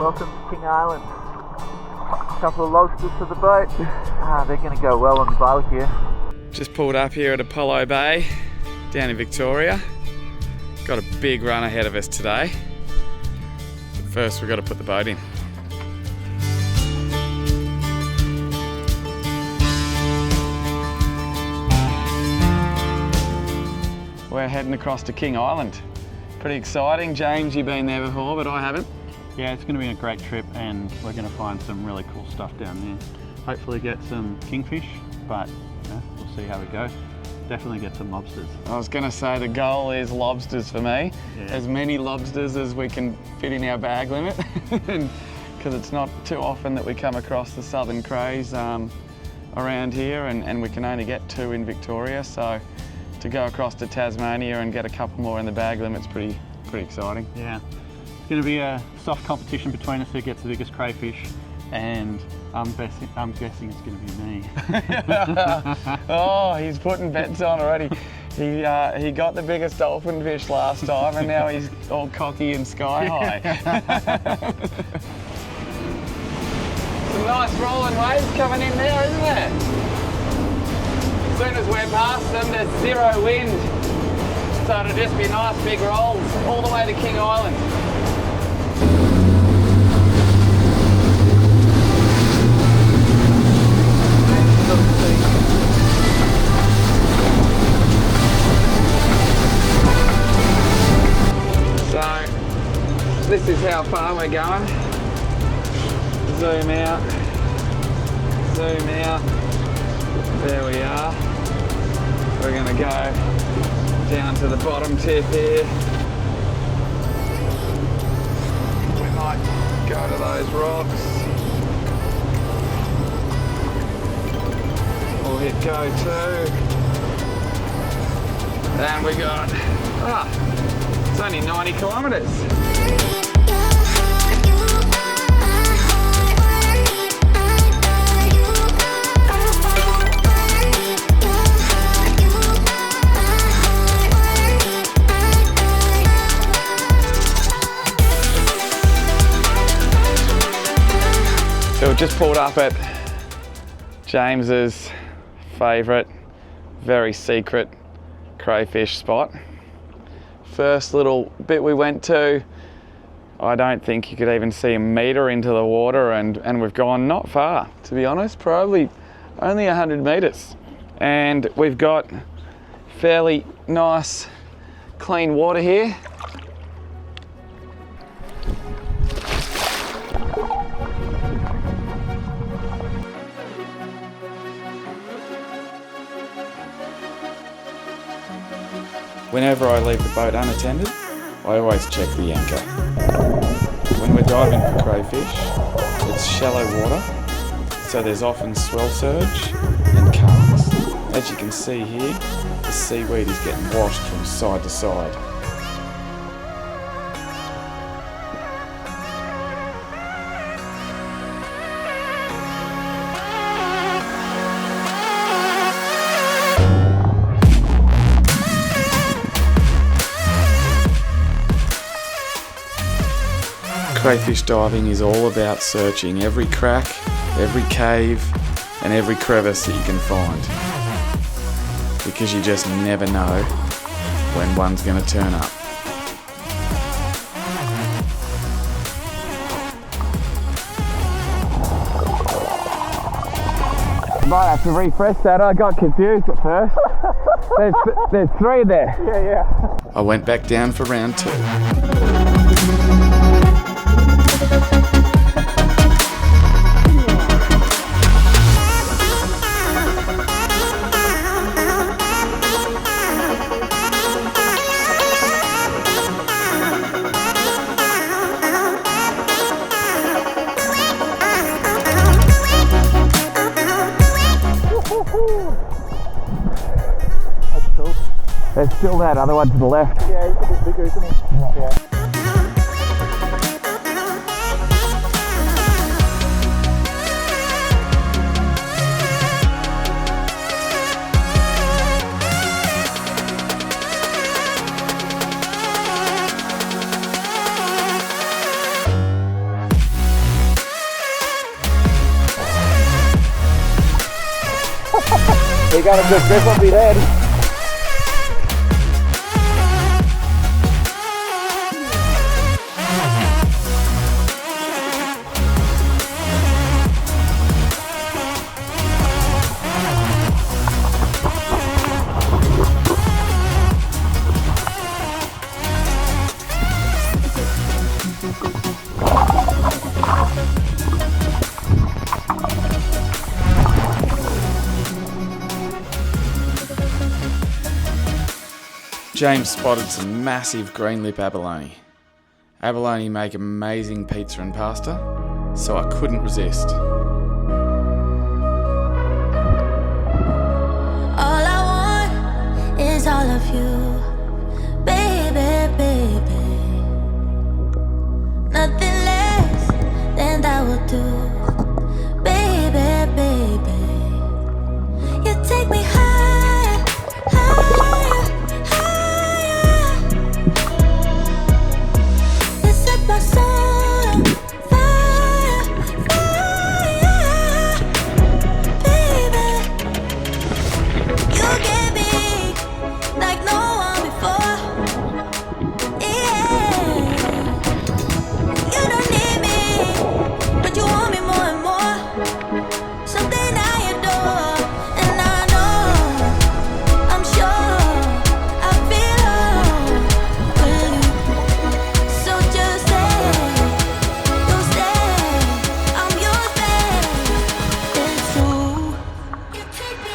Welcome to King Island. Couple of lobsters to the boat. They're going to go well on the barbecue. Just pulled up here at Apollo Bay, down in Victoria. Got a big run ahead of us today. But first we've got to put the boat in. We're heading across to King Island. Pretty exciting. James, you've been there before, but I haven't. Yeah, it's going to be a great trip and we're going to find some really cool stuff down there. Hopefully get some kingfish, but we'll see how it goes. Definitely get some lobsters. I was going to say the goal is lobsters for me. Yeah. As many lobsters as we can fit in our bag limit. Because it's not too often that we come across the southern crays around here, and we can only get 2 in Victoria. So to go across to Tasmania and get a couple more in the bag limit's pretty exciting. Yeah. It's going to be a soft competition between us who gets the biggest crayfish, and I'm guessing it's going to be me. Oh, he's putting bets on already. He got the biggest dolphin fish last time, and now he's all cocky and sky high. Some nice rolling waves coming in there, isn't there? As soon as we're past them, there's 0 wind. So it'll just be nice big rolls all the way to King Island. So this is how far we're going. Zoom out, zoom out. There we are. We're going to go down to the bottom tip here. We might go to those rocks. We'll hit go 2. And we got, it's only 90 kilometres. So we just pulled up at James's favourite, very secret crayfish spot. First little bit we went to, I don't think you could even see a metre into the water, and we've gone not far, to be honest, probably only 100 metres. And we've got fairly nice, clean water here. Whenever I leave the boat unattended, I always check the anchor. When we're diving for crayfish, it's shallow water, so there's often swell surge and currents. As you can see here, the seaweed is getting washed from side to side. Crayfish diving is all about searching every crack, every cave, and every crevice that you can find. Because you just never know when one's going to turn up. Might have to refresh that, I got confused at first. There's 3 there. Yeah. I went back down for round 2. That's cool. There's still that other one to the left. Yeah, he's a bit bigger, isn't he? Yeah. got a good grip on me head. James spotted some massive green lip abalone. Abalone make amazing pizza and pasta, so I couldn't resist. All I want is all of you, baby, baby. Nothing less than that will do, baby, baby. You take me higher, higher, higher. You set my soul on fire, fire, baby. You get me like no one before. Yeah. You don't need me, but you want me more and more. Something I adore, and I know, I'm sure, I feel with you. So just say, you'll stay, I'm yours, babe. It's true. You take me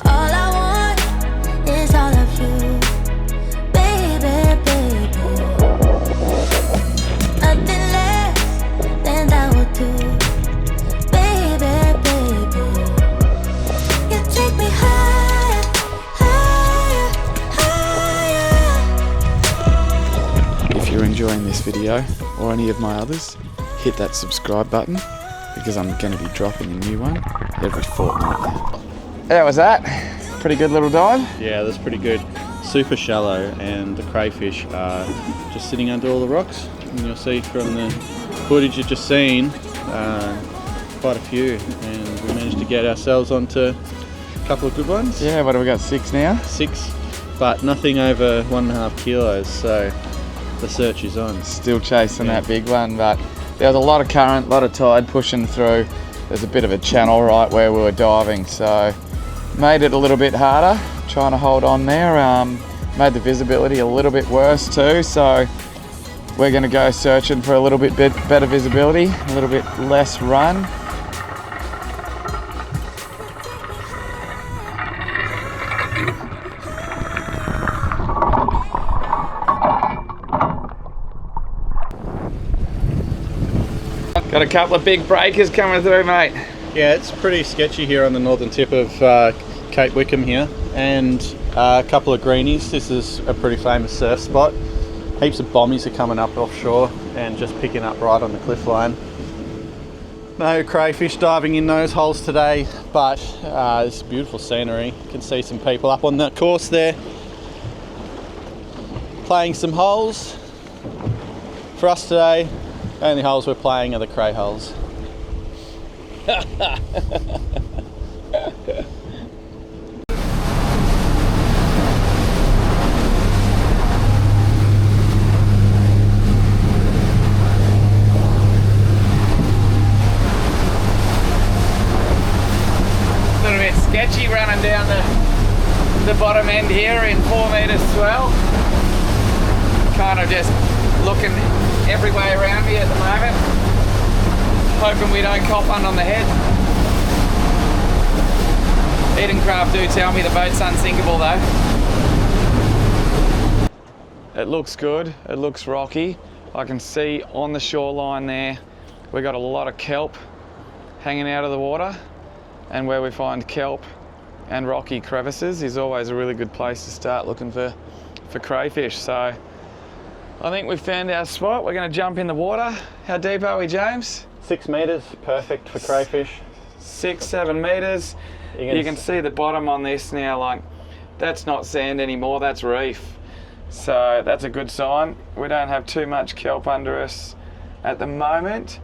all I want is all of you, baby, baby. Nothing less than that will do, baby, baby. You take me higher, higher, higher. If you're enjoying this video, or any of my others, hit that subscribe button, because I'm going to be dropping a new one every fortnight. How was that? Pretty good little dive? Yeah, that's pretty good. Super shallow, and the crayfish are just sitting under all the rocks. And you'll see from the footage you've just seen, quite a few. And we managed to get ourselves onto a couple of good ones. Yeah, what have we got, 6 now? 6, but nothing over 1.5 kilos. So the search is on. Still chasing that big one, but there was a lot of current, a lot of tide pushing through. There's a bit of a channel right where we were diving, so made it a little bit harder trying to hold on there. Made the visibility a little bit worse too, so we're going to go searching for a little bit better visibility, a little bit less run. Got a couple of big breakers coming through, mate. Yeah, it's pretty sketchy here on the northern tip of Cape Wickham here, and a couple of greenies. This is a pretty famous surf spot. Heaps of bombies are coming up offshore and just picking up right on the cliff line. No crayfish diving in those holes today, but it's beautiful scenery. You can see some people up on the course there playing some holes. For us today, the only holes we're playing are the cray holes. Sketchy running down the bottom end here in 4 metres swell. Kind of just looking every way around me at the moment, hoping we don't cop one on the head. Eden Craft do tell me the boat's unsinkable though. It looks good, it looks rocky. I can see on the shoreline there we got a lot of kelp hanging out of the water, and where we find kelp and rocky crevices is always a really good place to start looking for crayfish. So I think we've found our spot. We're going to jump in the water. How deep are we, James? 6 metres, perfect for crayfish. 6-7 metres. You can see the bottom on this now, like that's not sand anymore, that's reef. So that's a good sign. We don't have too much kelp under us at the moment,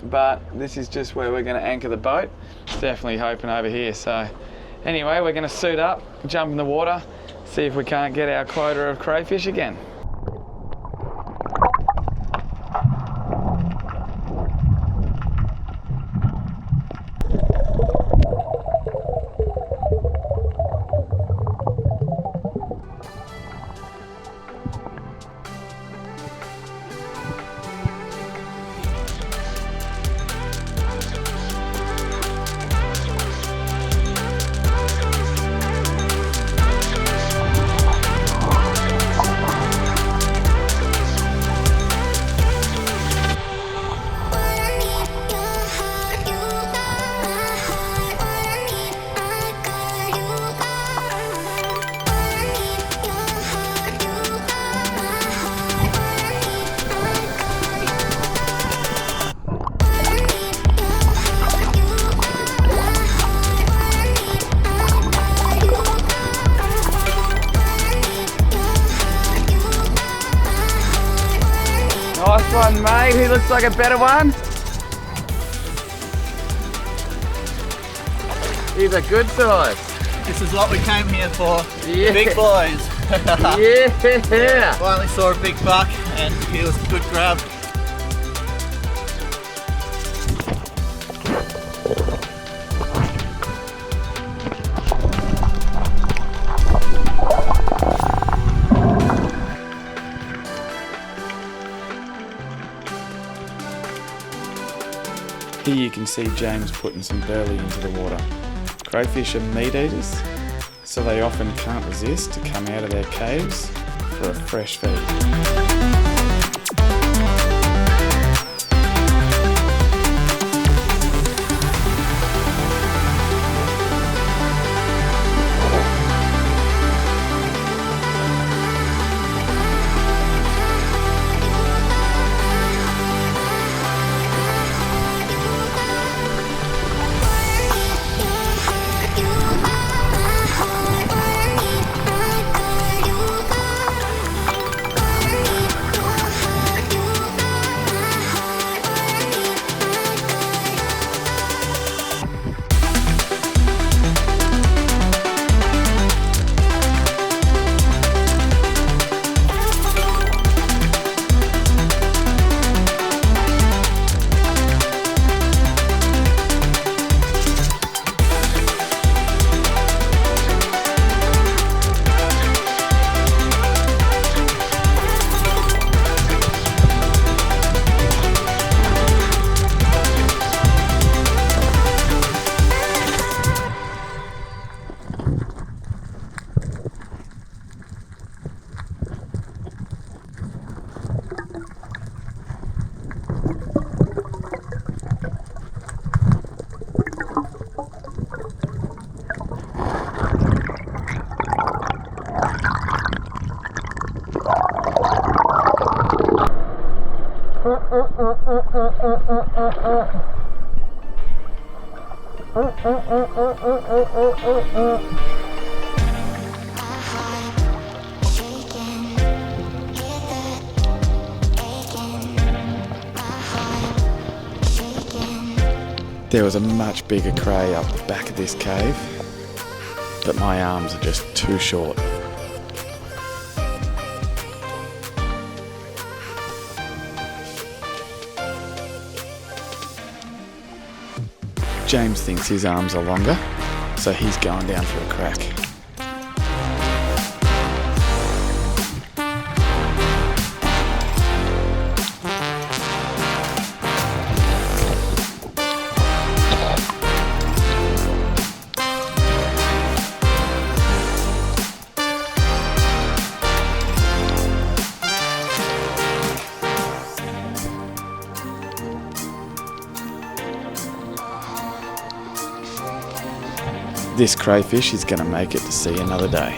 but this is just where we're going to anchor the boat. Definitely hoping over here. So anyway, we're going to suit up, jump in the water, see if we can't get our quota of crayfish again. Nice one, mate. Who looks like a better one? He's a good size. This is what we came here for. Yeah. Big boys. Yeah. Finally saw a big buck and he was a good grab. Here you can see James putting some burley into the water. Crayfish are meat eaters, so they often can't resist to come out of their caves for a fresh feed. There was a much bigger cray up the back of this cave, but my arms are just too short. James thinks his arms are longer, so he's going down for a crack. this crayfish is going to make it to see another day.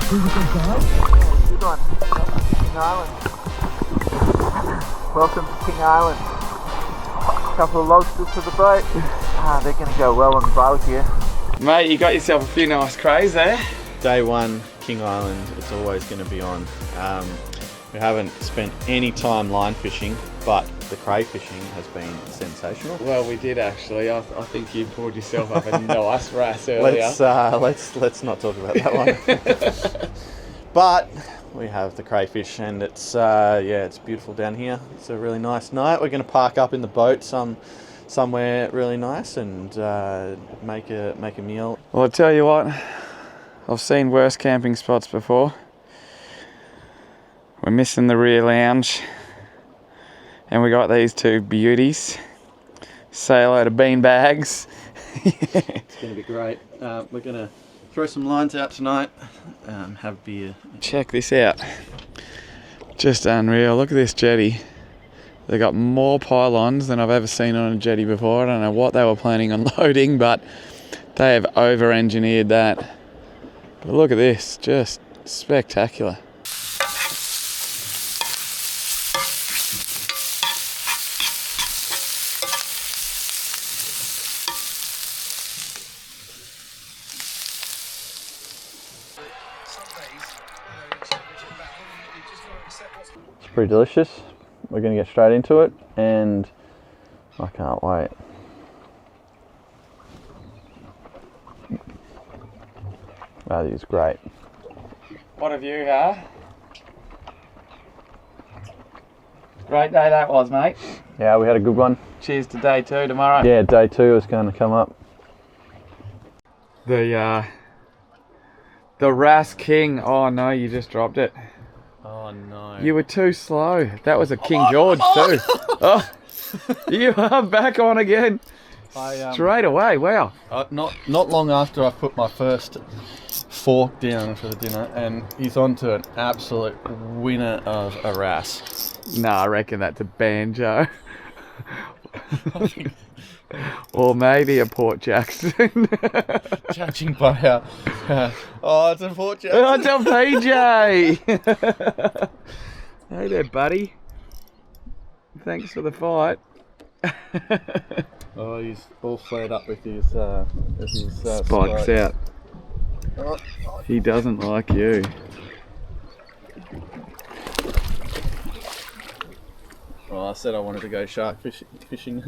Good one. King Island. Welcome to King Island. Couple of lobsters to the boat. They're going to go well on the boat here. Mate, you got yourself a few nice crays there. Day one, King Island, it's always going to be on. We haven't spent any time line fishing, but the crayfishing has been sensational. Well, we did actually. I think you poured yourself up a nice wrasse earlier. Let's not talk about that one. But we have the crayfish, and it's it's beautiful down here. It's a really nice night. We're going to park up in the boat somewhere really nice and make a meal. Well, I tell you what, I've seen worse camping spots before. We're missing the rear lounge, and we got these two beauties. Say hello to bean bags. It's going to be great. We're going to throw some lines out tonight, have beer. Check this out. Just unreal. Look at this jetty. They got more pylons than I've ever seen on a jetty before. I don't know what they were planning on loading, but they have over-engineered that. But look at this, just spectacular. It's pretty delicious. We're going to get straight into it, and I can't wait. That is great. What a view, huh? Great day that was, mate. Yeah, we had a good one. Cheers to day two tomorrow. Yeah, day two is going to come up. The Wrasse King. Oh no, you just dropped it. Oh no. You were too slow. That was a King George too. Oh, you are back on again. Straight away, wow. Not long after I put my first fork down for the dinner, and he's on to an absolute winner of a wrasse. Nah, I reckon that's a banjo. Or maybe a Port Jackson. Judging by how... oh, it's a Port Jackson. Oh, it's a PJ. Hey there, buddy. Thanks for the fight. Oh, he's all flared up with his Spikes out. Oh. He doesn't like you. Oh, I said I wanted to go shark fishing.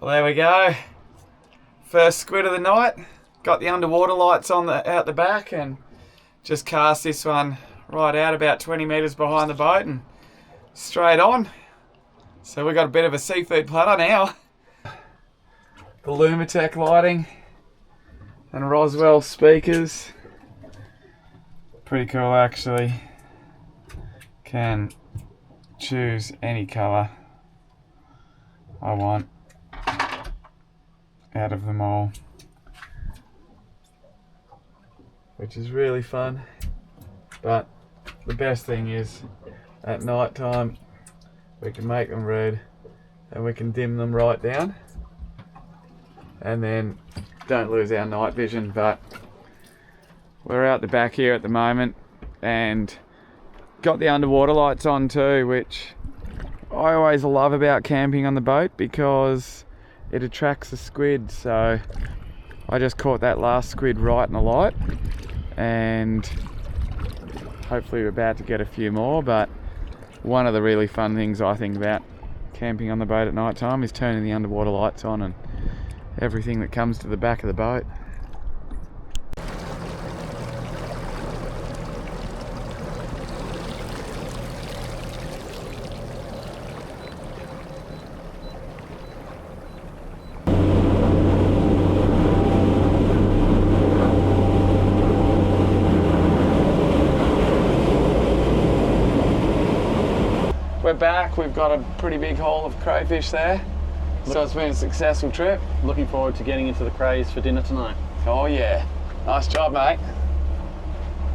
Well, there we go. First squid of the night. Got the underwater lights on out the back, and just cast this one right out about 20 metres behind the boat and straight on. So we got a bit of a seafood platter now. The Lumitech lighting and Roswell speakers. Pretty cool actually. Can choose any colour I want out of them all, which is really fun. But the best thing is at night time we can make them red and we can dim them right down, and then don't lose our night vision, but We're out the back here at the moment and got the underwater lights on too, which I always love about camping on the boat because it attracts the squid. So I just caught that last squid right in the light, and hopefully we're about to get a few more. But one of the really fun things I think about camping on the boat at night time is turning the underwater lights on and everything that comes to the back of the boat. We're back, we've got a pretty big haul of crayfish there. So it's been a successful trip. Looking forward to getting into the crays for dinner tonight. Oh yeah, nice job mate.